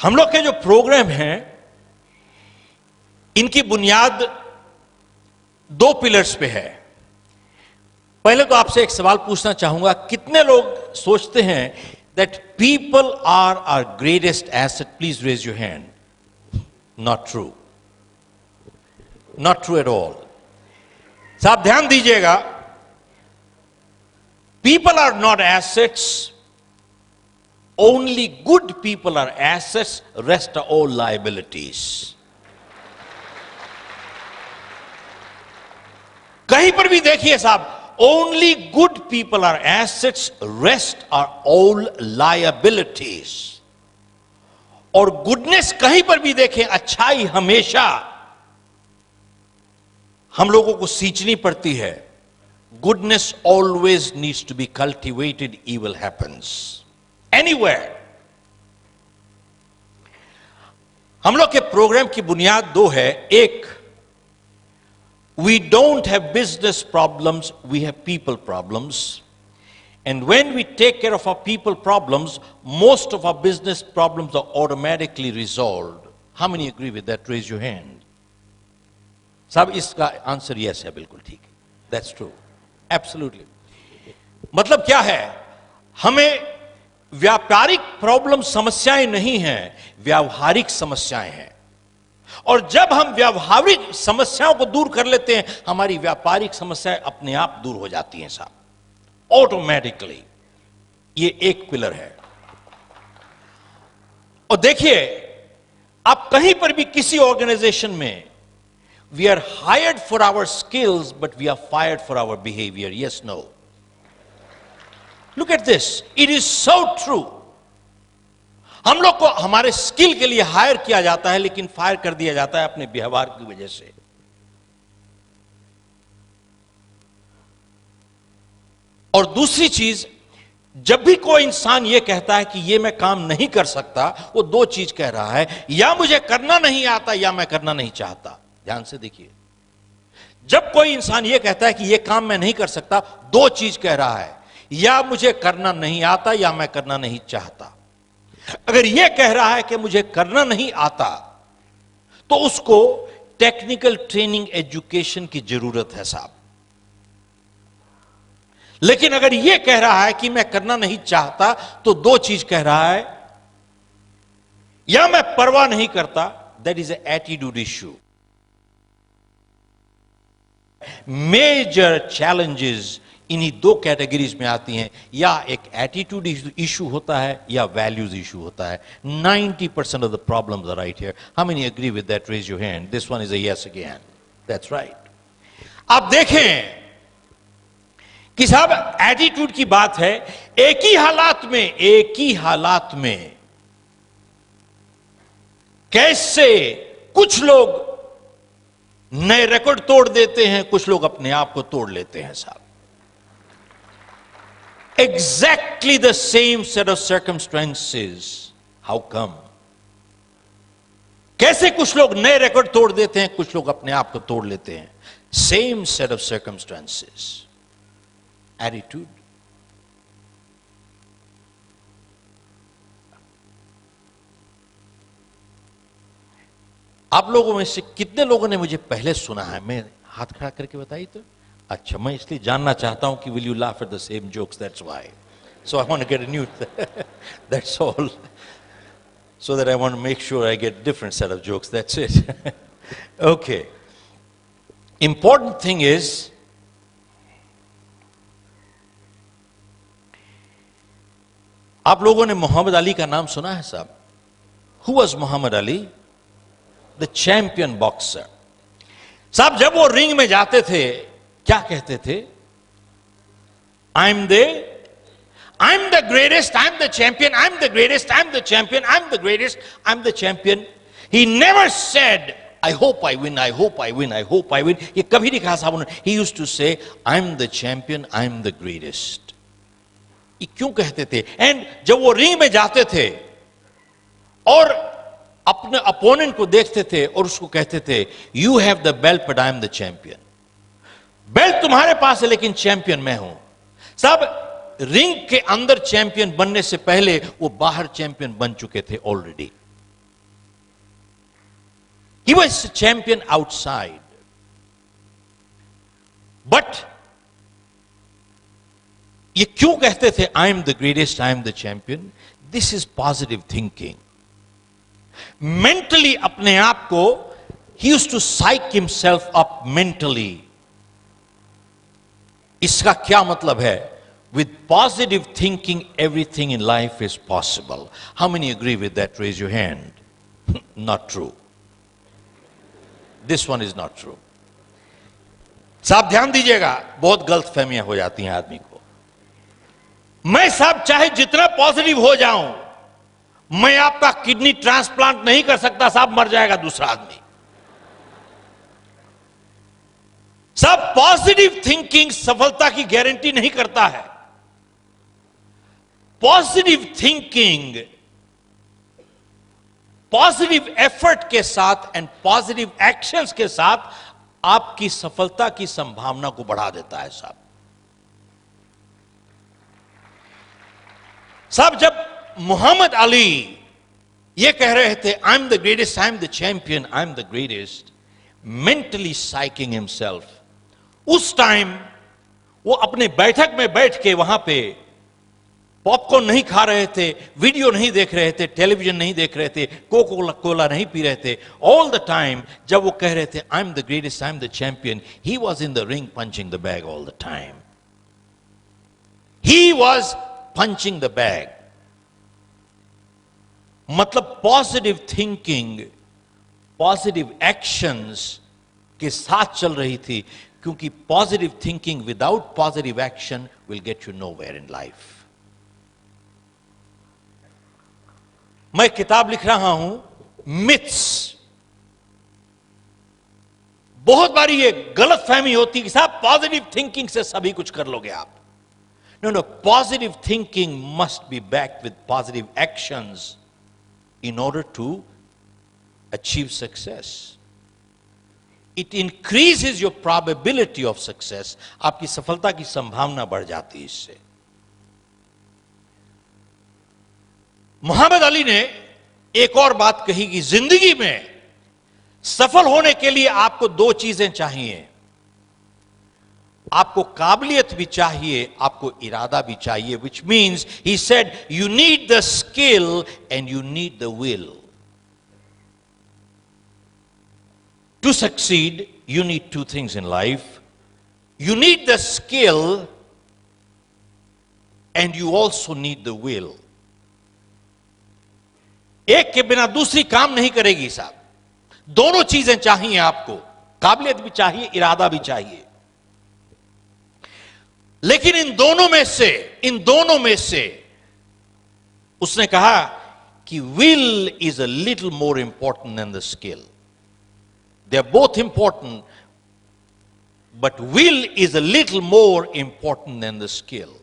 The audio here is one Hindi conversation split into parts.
हम लोग के जो प्रोग्राम हैं इनकी बुनियाद दो पिलर्स पे है। पहले तो आपसे एक सवाल पूछना चाहूंगा, कितने लोग सोचते हैं that people are our greatest asset? Please raise your hand. Not true, not true at all. साहब ध्यान दीजिएगा, people are not assets, only good people are assets, rest are all liabilities. कहीं पर भी देखिए साहब, only good people are assets, rest are all liabilities. और गुडनेस कहीं पर भी देखें, अच्छाई हमेशा हम लोगों को सींचनी पड़ती है। Goodness always needs to be cultivated, evil happens anywhere. हम लोग के प्रोग्राम की बुनियाद दो है। एक, we don't have business problems, we have people problems. And when we take care of our people problems, most of our business problems are automatically resolved. How many agree with that? Raise your hand. साहब इसका आंसर यस है, बिल्कुल ठीक है। That's true. Absolutely. मतलब क्या है, हमें व्यापारिक प्रॉब्लम समस्याएं नहीं हैं, व्यावहारिक समस्याएं हैं। और जब हम व्यावहारिक समस्याओं को दूर कर लेते हैं, हमारी व्यापारिक समस्याएं अपने आप दूर हो जाती हैं साहब, ऑटोमेटिकली। ये एक पिलर है। और देखिए, आप कहीं पर भी किसी ऑर्गेनाइजेशन में, we are hired for our skills but we are fired for our behaviour. Yes, no? Look at this, it is so true. हम लोग को हमारे स्किल के लिए हायर किया जाता है, लेकिन फायर कर दिया जाता है अपने व्यवहार की वजह से। और दूसरी चीज, जब भी कोई इंसान यह कहता है कि यह मैं काम नहीं कर सकता, वो दो चीज कह रहा है, या मुझे करना नहीं आता या मैं करना नहीं चाहता। ध्यान से देखिए, जब कोई इंसान यह कहता है कि यह काम मैं नहीं कर सकता, दो चीज कह रहा है, या मुझे करना नहीं आता या मैं करना नहीं चाहता। अगर यह कह रहा है कि मुझे करना नहीं आता, तो उसको टेक्निकल ट्रेनिंग एजुकेशन की जरूरत है साहब। लेकिन अगर यह कह रहा है कि मैं करना नहीं चाहता, तो दो चीज कह रहा है, या मैं परवाह नहीं करता, that is a attitude issue. Major challenges इन्हीं दो कैटेगरीज में आती हैं, या एक एटीट्यूड इशू होता है या वैल्यूज इशू होता है। 90% of the problems are right here. How many agree with that? Raise your hand. This one is a yes again. That's right. आप देखें कि साहब एटीट्यूड की बात है, एक ही हालात में कैसे कुछ लोग नए रिकॉर्ड तोड़ देते हैं, कुछ लोग अपने आप को तोड़ लेते हैं साहब। Exactly the same set of circumstances. How come? कैसे कुछ लोग नए रिकॉर्ड तोड़ देते हैं, कुछ लोग अपने आप को तोड़ लेते हैं? Same set of circumstances. Attitude. आप लोगों में से कितने लोगों ने मुझे पहले सुना है? मैं हाथ खड़ा करके बताइए तो। अच्छा, मैं इसलिए जानना चाहता हूं कि will you laugh at the same jokes, that's why. So I want to get a new, that's all, so that I want to make sure I get different set of jokes, that's it. Okay, important thing is, आप लोगों ने मोहम्मद अली का नाम सुना है साहब? Who was Muhammad Ali? The champion boxer. साहब जब वो रिंग में जाते थे, क्या कहते थे? I'm the greatest, I'm the champion, I'm the greatest, I'm the champion, I'm the greatest, I'm the champion. He never said, I hope I win, I hope I win, I hope I win. ये कभी नहीं कहा साहब उन्होंने। He used to say, I'm the champion, I'm the greatest. ये क्यों कहते थे? एंड जब वो रिंग में जाते थे और अपने अपोनेंट को देखते थे और उसको कहते थे, You have the belt, but I'm the champion. Belt तुम्हारे पास है लेकिन चैंपियन मैं हूं। साहब रिंग के अंदर चैंपियन बनने से पहले वो बाहर चैंपियन बन चुके थे already. He was a champion outside. But ये क्यों कहते थे I am the greatest, I am the champion? This is positive thinking. Mentally अपने आप को ही used to psych himself up mentally. इसका क्या मतलब है? With positive thinking everything in life is possible. How many agree with that? Raise your hand. Not true. This one is not true. साहब ध्यान दीजिएगा, बहुत गलत फहमियां हो जाती हैं आदमी को. मैं साहब चाहे जितना पॉजिटिव हो जाऊं, मैं आपका किडनी ट्रांसप्लांट नहीं कर सकता साहब, मर जाएगा दूसरा आदमी. साहब पॉजिटिव थिंकिंग सफलता की गारंटी नहीं करता है. पॉजिटिव थिंकिंग पॉजिटिव एफर्ट के साथ एंड पॉजिटिव एक्शंस के साथ आपकी सफलता की संभावना को बढ़ा देता है साहब. साहब जब मोहम्मद अली ये कह रहे थे I am the greatest, I am the champion, I am the greatest, mentally psyching himself, उस टाइम वो अपने बैठक में बैठ के वहां पे पॉपकॉर्न नहीं खा रहे थे, वीडियो नहीं देख रहे थे, टेलीविजन नहीं देख रहे थे, कोका कोला नहीं पी रहे थे. ऑल द टाइम जब वो कह रहे थे I am the greatest, I am the champion, he was in the ring punching the bag all the time. He was punching the bag. मतलब पॉजिटिव थिंकिंग पॉजिटिव एक्शंस के साथ चल रही थी, क्योंकि positive thinking without positive action will get you nowhere in life. मैं किताब लिख रहा हूं मिथ्स. बहुत बारी ये गलत फहमी होती है कि साहब पॉजिटिव थिंकिंग से सभी कुछ कर लोगे आप. No, positive thinking must be backed with positive actions in order to achieve success. It increases your probability of success. आपकी सफलता की संभावना बढ़ जाती है इससे. मोहम्मद अली ने एक और बात कही कि जिंदगी में सफल होने के लिए आपको दो चीजें चाहिए. आपको काबिलियत भी चाहिए, आपको इरादा भी चाहिए. Which means he said you need the skill and you need the will. To succeed you need two things in life. You need the skill and you also need the will. एक के बिना दूसरी काम नहीं करेगी साहब. दोनों चीजें चाहिए आपको, काबिलियत भी चाहिए, इरादा भी चाहिए. लेकिन इन दोनों में से उसने कहा कि will is a little more important than the skill. They are both important, but will is a little more important than the skill.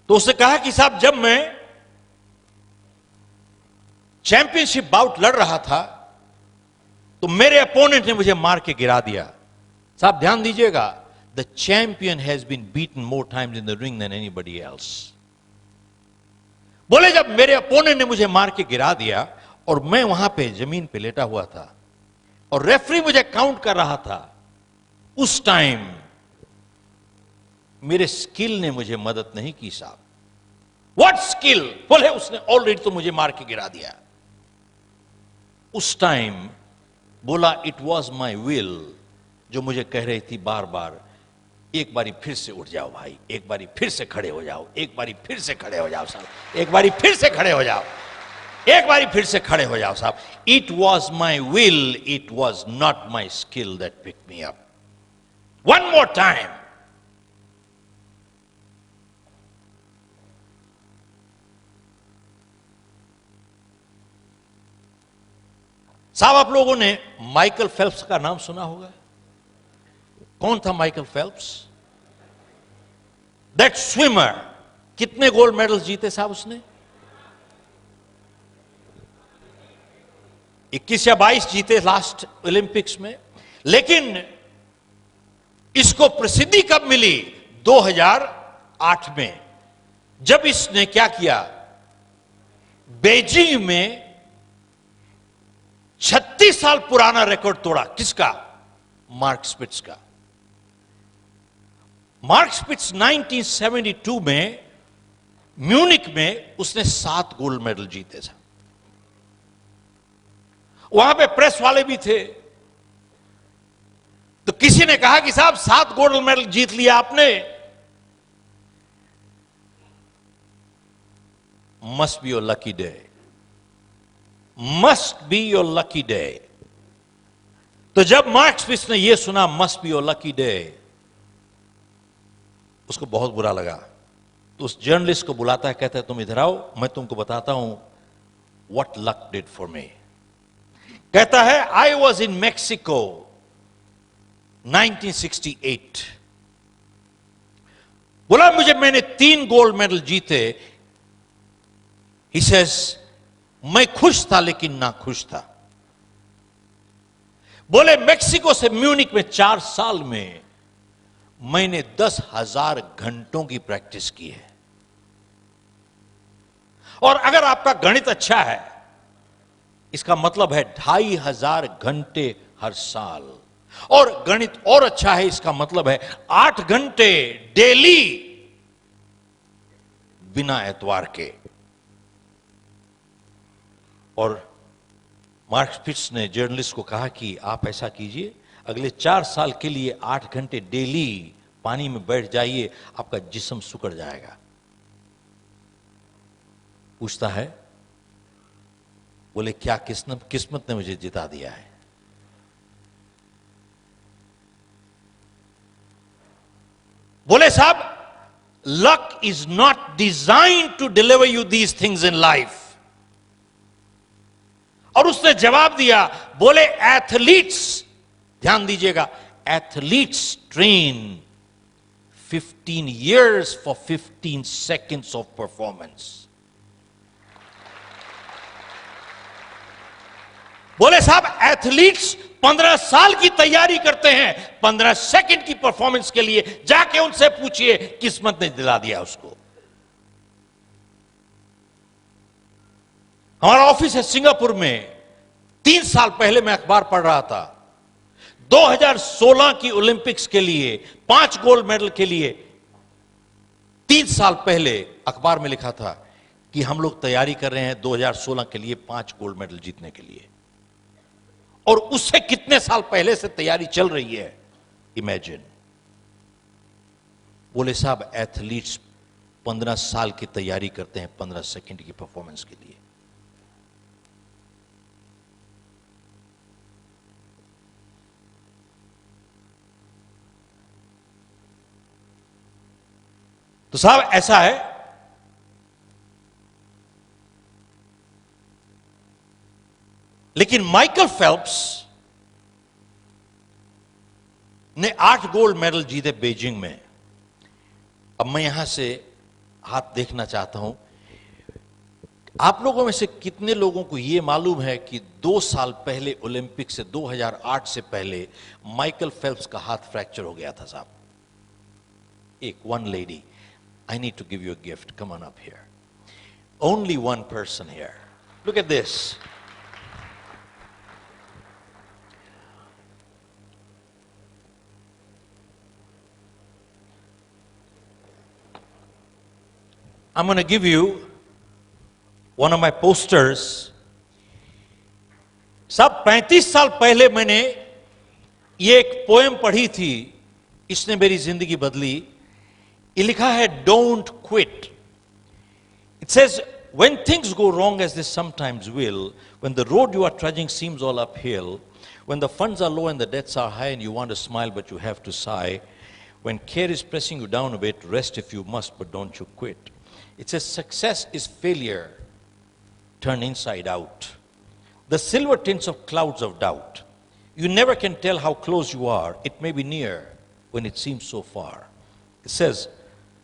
तो उसने कहा कि साहब जब मैं चैंपियनशिप बाउट लड़ रहा था तो मेरे अपोनेंट ने मुझे मार के गिरा दिया. साहब ध्यान दीजिएगा, the champion has been beaten more times in the ring than anybody else. बोले जब मेरे अपोनेंट ने मुझे मार के गिरा दिया और मैं वहां पे जमीन पे लेटा हुआ था और रेफरी मुझे काउंट कर रहा था, उस टाइम मेरे स्किल ने मुझे मदद नहीं की साहब. What skill? बोले उसने ऑलरेडी तो मुझे मार के गिरा दिया. उस टाइम बोला इट वॉज माई विल जो मुझे कह रही थी बार बार एक बारी फिर से उठ जाओ भाई, एक बारी फिर से खड़े हो जाओ, एक बारी फिर से खड़े हो जाओ साहब, एक बारी फिर से खड़े हो जाओ, एक बारी फिर से खड़े हो जाओ साहब. It was my will, it was not my skill that pick me up. One more time. साहब आप लोगों ने माइकल फेल्प्स का नाम सुना होगा. कौन था माइकल फेल्प्स? That swimmer. कितने गोल्ड मेडल्स जीते साहब उसने? 21 या 22 जीते लास्ट ओलंपिक्स में. लेकिन इसको प्रसिद्धि कब मिली? 2008 में, जब इसने क्या किया, बेजिंग में 36 साल पुराना रिकॉर्ड तोड़ा। किसका? मार्क स्पिट्स का। मार्क स्पिट्स 1972 में म्यूनिक में उसने 7 गोल्ड मेडल जीते थे। वहां पे प्रेस वाले भी थे, तो किसी ने कहा कि साहब 7 गोल्ड मेडल जीत लिया आपने, must be your lucky day, must be your lucky day. तो जब मार्क स्पिट्स ने यह सुना must be your lucky day, उसको बहुत बुरा लगा। तो उस जर्नलिस्ट को बुलाता है, कहता है तुम इधर आओ, मैं तुमको बताता हूं what luck did for me. कहता है आई वॉज इन मैक्सिको 1968। बोला मैंने 3 गोल्ड मेडल जीते। He says, मैं खुश था लेकिन ना खुश था। बोले मैक्सिको से म्यूनिक में 4 साल में मैंने 10,000 घंटों की प्रैक्टिस की है। और अगर आपका गणित अच्छा है, इसका मतलब है 2,500 घंटे हर साल। और गणित और अच्छा है, इसका मतलब है 8 घंटे डेली बिना एतवार के। और मार्क स्पिट्स ने जर्नलिस्ट को कहा कि आप ऐसा कीजिए, अगले 4 साल के लिए 8 घंटे डेली पानी में बैठ जाइए, आपका जिस्म सुकड़ जाएगा। पूछता है, बोले क्या किस्मत ने मुझे जिता दिया है। बोले साहब, luck is not design to deliver you these things in life. और उसने जवाब दिया, बोले एथलीट्स, ध्यान दीजिएगा, athletes train 15 years for 15 seconds of performance। बोले साहब एथलीट्स 15 साल की तैयारी करते हैं 15 सेकंड की परफॉर्मेंस के लिए। जाके उनसे पूछिए, किस्मत ने दिला दिया उसको। हमारा ऑफिस है सिंगापुर में। 3 साल पहले मैं अखबार पढ़ रहा था, 2016 की ओलंपिक्स के लिए 5 गोल्ड मेडल के लिए 3 साल पहले अखबार में लिखा था कि हम लोग तैयारी कर रहे हैं 2016 के लिए 5 गोल्ड मेडल जीतने के लिए। और उससे कितने साल पहले से तैयारी चल रही है, इमेजिन। बोले साहब एथलीट्स 15 साल की तैयारी करते हैं 15 सेकंड की परफॉर्मेंस के लिए। तो साहब ऐसा है, लेकिन माइकल फेल्प्स ने 8 गोल्ड मेडल जीते बीजिंग में। अब मैं यहां से हाथ देखना चाहता हूं, आप लोगों में से कितने लोगों को यह मालूम है कि 2 साल पहले ओलंपिक से 2008 से पहले माइकल फेल्प्स का हाथ फ्रैक्चर हो गया था साहब। one lady, I need to give you a gift. Come on up here. Only one person here. Look at this. I'm going to give you one of my posters. सब 35 साल पहले मैंने ये एक पोएम पढ़ी थी, इसने मेरी जिंदगी बदली। ये लिखा है don't quit. It says, when things go wrong as they sometimes will, when the road you are trudging seems all uphill, when the funds are low and the debts are high and you want to smile but you have to sigh, when care is pressing you down a bit, rest if you must but don't you quit. It says success is failure turned inside out, the silver tints of clouds of doubt. You never can tell how close you are. It may be near when it seems so far. It says,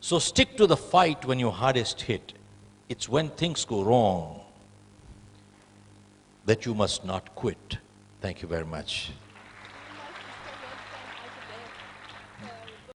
so stick to the fight when you're hardest hit. It's when things go wrong that you must not quit. Thank you very much.